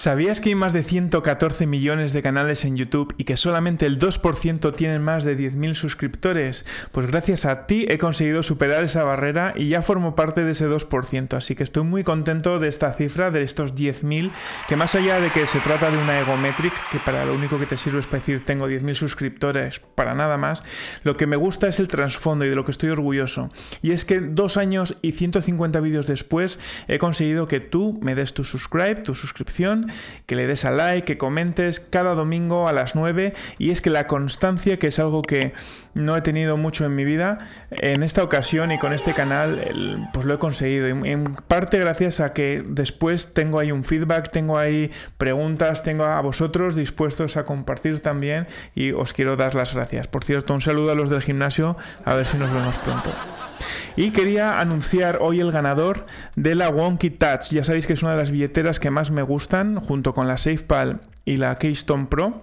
¿Sabías que hay más de 114 millones de canales en YouTube y que solamente el 2% tienen más de 10.000 suscriptores? Pues gracias a ti he conseguido superar esa barrera y ya formo parte de ese 2%, así que estoy muy contento de esta cifra, de estos 10.000, que más allá de que se trata de una egometric, que para lo único que te sirve es para decir tengo 10.000 suscriptores, para nada más, lo que me gusta es el trasfondo y de lo que estoy orgulloso. Y es que 2 años y 150 vídeos después he conseguido que tú me des tu suscripción, que le des a like, que comentes cada domingo a las 9, y es que la constancia, que es algo que no he tenido mucho en mi vida, en esta ocasión y con este canal pues lo he conseguido, en parte gracias a que después tengo ahí un feedback, tengo ahí preguntas, tengo a vosotros dispuestos a compartir también y os quiero dar las gracias. Por cierto, un saludo a los del gimnasio, a ver si nos vemos pronto. Y quería anunciar hoy el ganador de la Wonky Touch. Ya sabéis que es una de las billeteras que más me gustan, junto con la SafePal y la Keystone Pro.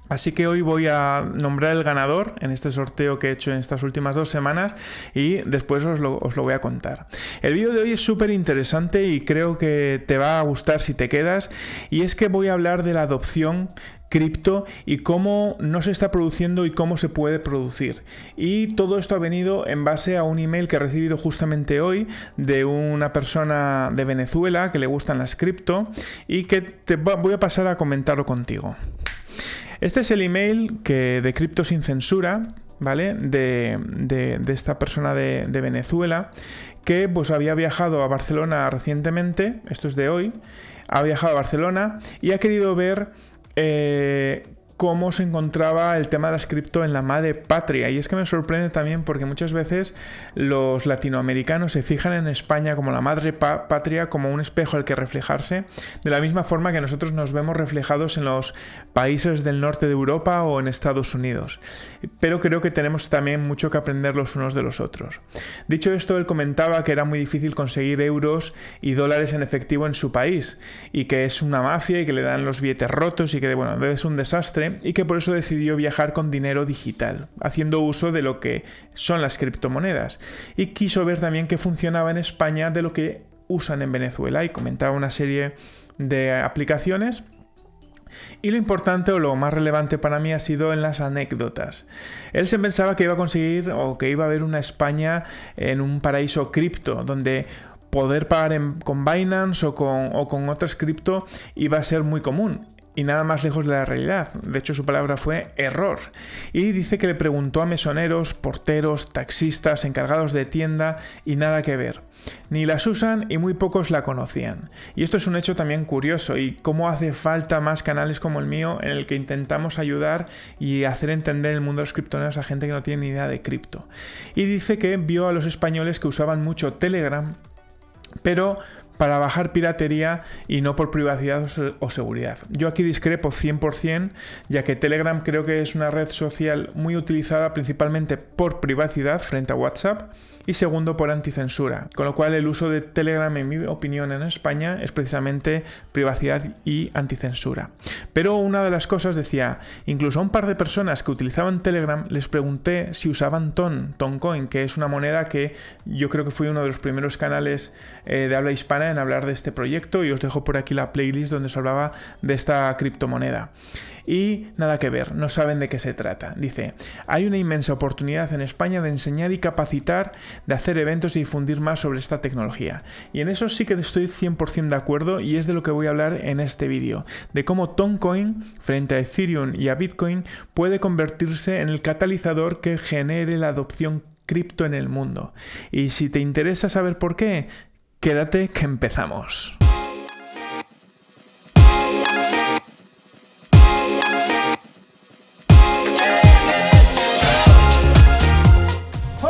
Así que hoy voy a nombrar el ganador en este sorteo que he hecho en estas últimas 2 semanas y después os lo voy a contar. El vídeo de hoy es súper interesante y creo que te va a gustar si te quedas, y es que voy a hablar de la adopción cripto y cómo no se está produciendo y cómo se puede producir. Y todo esto ha venido en base a un email que he recibido justamente hoy de una persona de Venezuela que le gustan las cripto y que te voy a pasar a comentarlo contigo. Este es el email de Cripto Sin Censura, ¿vale? De esta persona de Venezuela, que pues había viajado a Barcelona recientemente, esto es de hoy, ha viajado a Barcelona y ha querido ver cómo se encontraba el tema de las cripto en la madre patria. Y es que me sorprende también porque muchas veces los latinoamericanos se fijan en España como la madre patria, como un espejo al que reflejarse, de la misma forma que nosotros nos vemos reflejados en los países del norte de Europa o en Estados Unidos. Pero creo que tenemos también mucho que aprender los unos de los otros. Dicho esto, él comentaba que era muy difícil conseguir euros y dólares en efectivo en su país y que es una mafia y que le dan los billetes rotos y que bueno, es un desastre, y que por eso decidió viajar con dinero digital, haciendo uso de lo que son las criptomonedas, y quiso ver también qué funcionaba en España de lo que usan en Venezuela, y comentaba una serie de aplicaciones. Y lo importante o lo más relevante para mí ha sido en las anécdotas. Él se pensaba que iba a conseguir o que iba a haber una España en un paraíso cripto, donde poder pagar con Binance o con otras cripto iba a ser muy común. Y nada más lejos de la realidad. De hecho, su palabra fue error. Y dice que le preguntó a mesoneros, porteros, taxistas, encargados de tienda y nada que ver. Ni las usan y muy pocos la conocían. Y esto es un hecho también curioso, y cómo hace falta más canales como el mío en el que intentamos ayudar y hacer entender el mundo de las criptomonedas a gente que no tiene ni idea de cripto. Y dice que vio a los españoles que usaban mucho Telegram, pero para bajar piratería y no por privacidad o seguridad. Yo aquí discrepo 100%, ya que Telegram creo que es una red social muy utilizada principalmente por privacidad frente a WhatsApp y segundo por anticensura, con lo cual el uso de Telegram, en mi opinión, en España es precisamente privacidad y anticensura. Pero una de las cosas decía, incluso a un par de personas que utilizaban Telegram les pregunté si usaban Toncoin, que es una moneda que yo creo que fue uno de los primeros canales de habla hispana en hablar de este proyecto, y os dejo por aquí la playlist donde se hablaba de esta criptomoneda. Y nada que ver, no saben de qué se trata. Dice, hay una inmensa oportunidad en España de enseñar y capacitar, de hacer eventos y difundir más sobre esta tecnología. Y en eso sí que estoy 100% de acuerdo, y es de lo que voy a hablar en este vídeo, de cómo Toncoin, frente a Ethereum y a Bitcoin, puede convertirse en el catalizador que genere la adopción cripto en el mundo. Y si te interesa saber por qué, quédate que empezamos.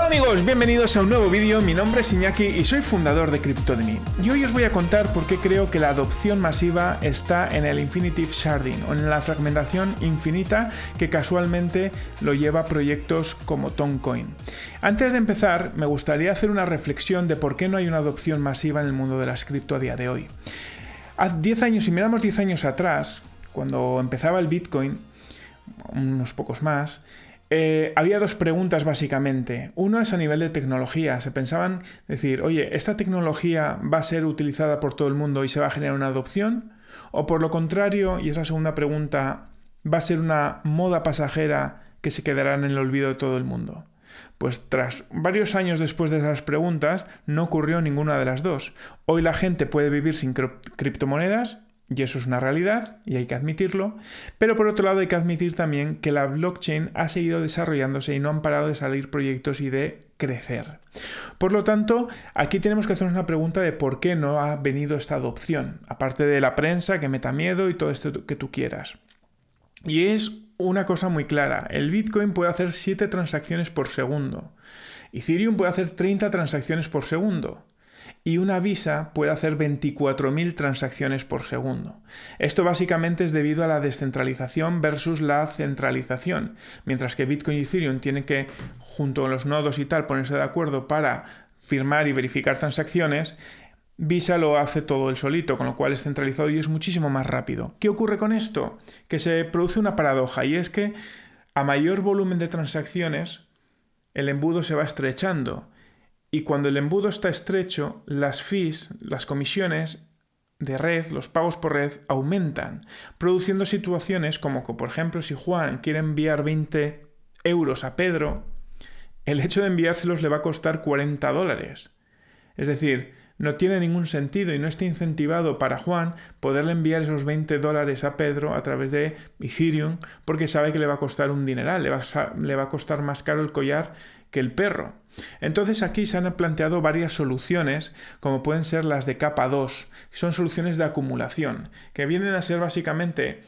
Amigos, bienvenidos a un nuevo vídeo. Mi nombre es Iñaki y soy fundador de Cryptodemy. Y hoy os voy a contar por qué creo que la adopción masiva está en el Infinitive Sharding, o en la fragmentación infinita que casualmente lo lleva a proyectos como Toncoin. Antes de empezar, me gustaría hacer una reflexión de por qué no hay una adopción masiva en el mundo de las cripto a día de hoy. Hace 10 años, si miramos 10 años atrás, cuando empezaba el Bitcoin, unos pocos más, había 2 preguntas básicamente. Uno es a nivel de tecnología. Se pensaban decir, oye, ¿esta tecnología va a ser utilizada por todo el mundo y se va a generar una adopción? O por lo contrario, y es la segunda pregunta, ¿va a ser una moda pasajera que se quedará en el olvido de todo el mundo? Pues tras varios años después de esas preguntas, no ocurrió ninguna de las dos. Hoy la gente puede vivir sin criptomonedas, y eso es una realidad, y hay que admitirlo, pero por otro lado hay que admitir también que la blockchain ha seguido desarrollándose y no han parado de salir proyectos y de crecer. Por lo tanto, aquí tenemos que hacernos una pregunta de por qué no ha venido esta adopción, aparte de la prensa que meta miedo y todo esto que tú quieras. Y es una cosa muy clara, el Bitcoin puede hacer 7 transacciones por segundo, Ethereum puede hacer 30 transacciones por segundo, y una Visa puede hacer 24.000 transacciones por segundo. Esto básicamente es debido a la descentralización versus la centralización. Mientras que Bitcoin y Ethereum tienen que, junto a los nodos y tal, ponerse de acuerdo para firmar y verificar transacciones, Visa lo hace todo él solito, con lo cual es centralizado y es muchísimo más rápido. ¿Qué ocurre con esto? Que se produce una paradoja, y es que a mayor volumen de transacciones, el embudo se va estrechando. Y cuando el embudo está estrecho, las fees, las comisiones de red, los pagos por red, aumentan, produciendo situaciones como que, por ejemplo, si Juan quiere enviar 20 euros a Pedro, el hecho de enviárselos le va a costar $40. Es decir, no tiene ningún sentido y no está incentivado para Juan poderle enviar esos $20 a Pedro a través de Ethereum porque sabe que le va a costar un dineral, le va a costar más caro el collar que el perro. Entonces aquí se han planteado varias soluciones, como pueden ser las de capa 2, son soluciones de acumulación, que vienen a ser básicamente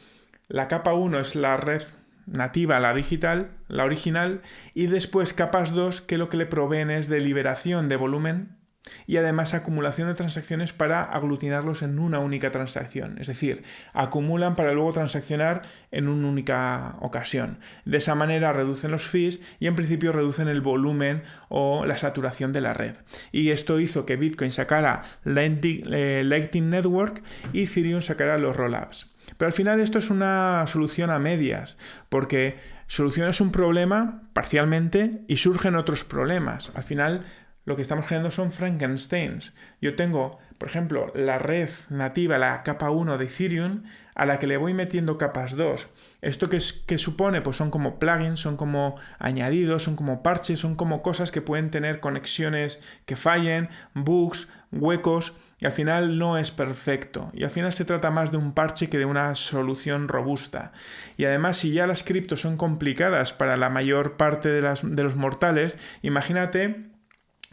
la capa 1 es la red nativa, la digital, la original, y después capas 2 que lo que le proveen es de liberación de volumen y además acumulación de transacciones para aglutinarlos en una única transacción. Es decir, acumulan para luego transaccionar en una única ocasión. De esa manera reducen los fees y en principio reducen el volumen o la saturación de la red. Y esto hizo que Bitcoin sacara Lightning Network y Ethereum sacara los rollups. Pero al final esto es una solución a medias, porque solucionas un problema parcialmente y surgen otros problemas. Al final lo que estamos generando son Frankensteins. Yo tengo, por ejemplo, la red nativa, la capa 1 de Ethereum, a la que le voy metiendo capas 2. ¿Esto qué supone? Pues son como plugins, son como añadidos, son como parches, son como cosas que pueden tener conexiones que fallen, bugs, huecos, y al final no es perfecto. Y al final se trata más de un parche que de una solución robusta. Y además, si ya las criptos son complicadas para la mayor parte de los mortales, imagínate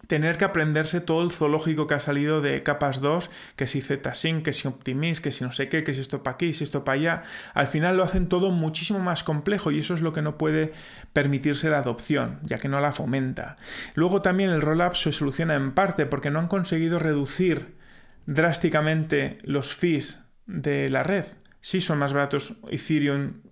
tener que aprenderse todo el zoológico que ha salido de capas 2, que si ZSync, que si Optimist, que si no sé qué, que si esto para aquí, si esto para allá. Al final lo hacen todo muchísimo más complejo y eso es lo que no puede permitirse la adopción, ya que no la fomenta. Luego también el rollup se soluciona en parte porque no han conseguido reducir drásticamente los fees de la red. Sí son más baratos Ethereum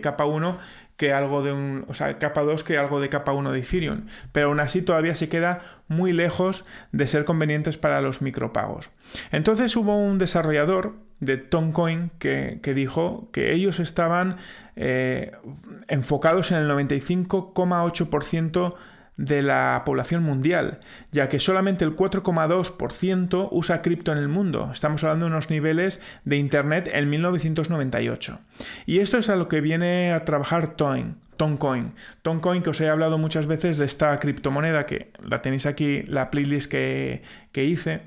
capa 1 que algo de capa 2 que algo de capa 1 de Ethereum, pero aún así todavía se queda muy lejos de ser convenientes para los micropagos. Entonces hubo un desarrollador de Toncoin que dijo que ellos estaban enfocados en el 95,8% de la población mundial, ya que solamente el 4,2% usa cripto en el mundo. Estamos hablando de unos niveles de Internet en 1998. Y esto es a lo que viene a trabajar Toncoin. Toncoin, que os he hablado muchas veces de esta criptomoneda, que la tenéis aquí, la playlist que hice.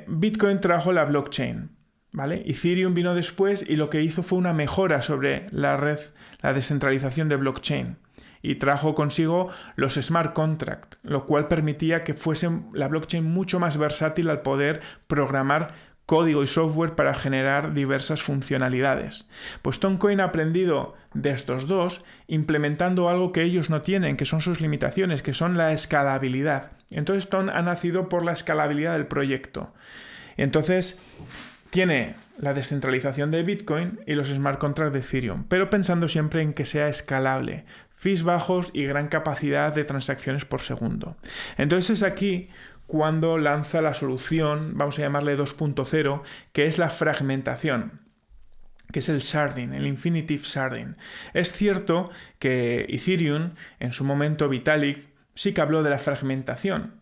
Bitcoin trajo la blockchain, ¿vale? Ethereum vino después y lo que hizo fue una mejora sobre la red, la descentralización de blockchain. Y trajo consigo los smart contracts, lo cual permitía que fuese la blockchain mucho más versátil al poder programar código y software para generar diversas funcionalidades. Pues Toncoin ha aprendido de estos dos, implementando algo que ellos no tienen, que son sus limitaciones, que son la escalabilidad. Entonces Ton ha nacido por la escalabilidad del proyecto. Entonces tiene la descentralización de Bitcoin y los smart contracts de Ethereum, pero pensando siempre en que sea escalable, fees bajos y gran capacidad de transacciones por segundo. Entonces es aquí cuando lanza la solución, vamos a llamarle 2.0, que es la fragmentación, que es el sharding, el infinitive sharding. Es cierto que Ethereum, en su momento Vitalik, sí que habló de la fragmentación,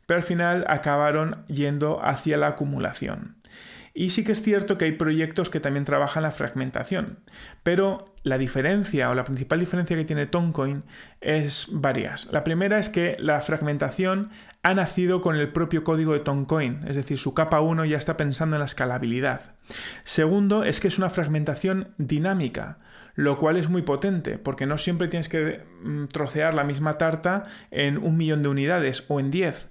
pero al final acabaron yendo hacia la acumulación. Y sí que es cierto que hay proyectos que también trabajan la fragmentación, pero la diferencia o la principal diferencia que tiene Toncoin es varias. La primera es que la fragmentación ha nacido con el propio código de Toncoin, es decir, su capa 1 ya está pensando en la escalabilidad. Segundo, es que es una fragmentación dinámica, lo cual es muy potente, porque no siempre tienes que trocear la misma tarta en 1 millón de unidades o en 10.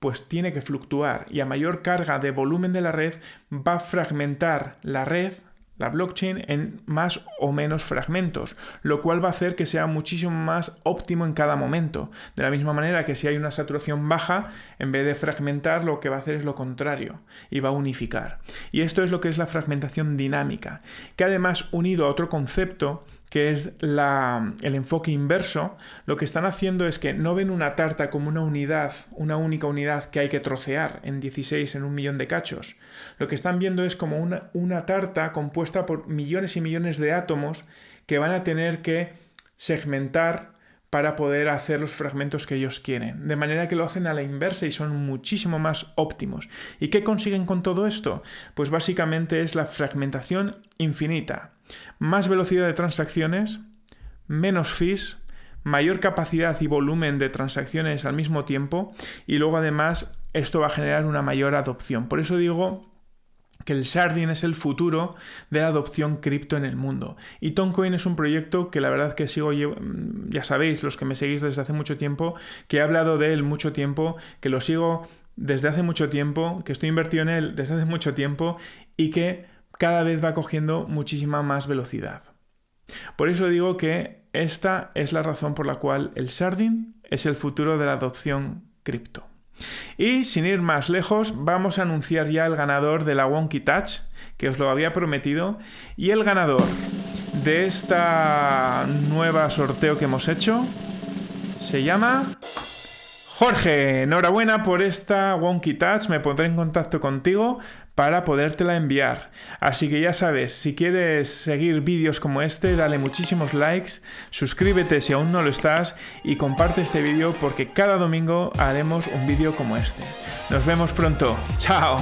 Pues tiene que fluctuar y a mayor carga de volumen de la red va a fragmentar la red, la blockchain, en más o menos fragmentos, lo cual va a hacer que sea muchísimo más óptimo en cada momento. De la misma manera que si hay una saturación baja, en vez de fragmentar, lo que va a hacer es lo contrario y va a unificar. Y esto es lo que es la fragmentación dinámica, que además, unido a otro concepto, que es el enfoque inverso, lo que están haciendo es que no ven una tarta como una unidad, una única unidad que hay que trocear en 16, en 1 millón de cachos. Lo que están viendo es como una tarta compuesta por millones y millones de átomos que van a tener que segmentar para poder hacer los fragmentos que ellos quieren. De manera que lo hacen a la inversa y son muchísimo más óptimos. ¿Y qué consiguen con todo esto? Pues básicamente es la fragmentación infinita. Más velocidad de transacciones, menos fees, mayor capacidad y volumen de transacciones al mismo tiempo y luego además esto va a generar una mayor adopción. Por eso digo que el Sharding es el futuro de la adopción cripto en el mundo. Y Toncoin es un proyecto que la verdad que sigo, ya sabéis, los que me seguís desde hace mucho tiempo, que he hablado de él mucho tiempo, que lo sigo desde hace mucho tiempo, que estoy invertido en él desde hace mucho tiempo y que cada vez va cogiendo muchísima más velocidad. Por eso digo que esta es la razón por la cual el Sharding es el futuro de la adopción cripto. Y sin ir más lejos, vamos a anunciar ya el ganador de la Wonky Touch, que os lo había prometido, y el ganador de esta nueva sorteo que hemos hecho se llama Jorge. Enhorabuena por esta Wonky Touch, me pondré en contacto contigo para podértela enviar. Así que ya sabes, si quieres seguir vídeos como este, dale muchísimos likes, suscríbete si aún no lo estás y comparte este vídeo porque cada domingo haremos un vídeo como este. Nos vemos pronto. ¡Chao!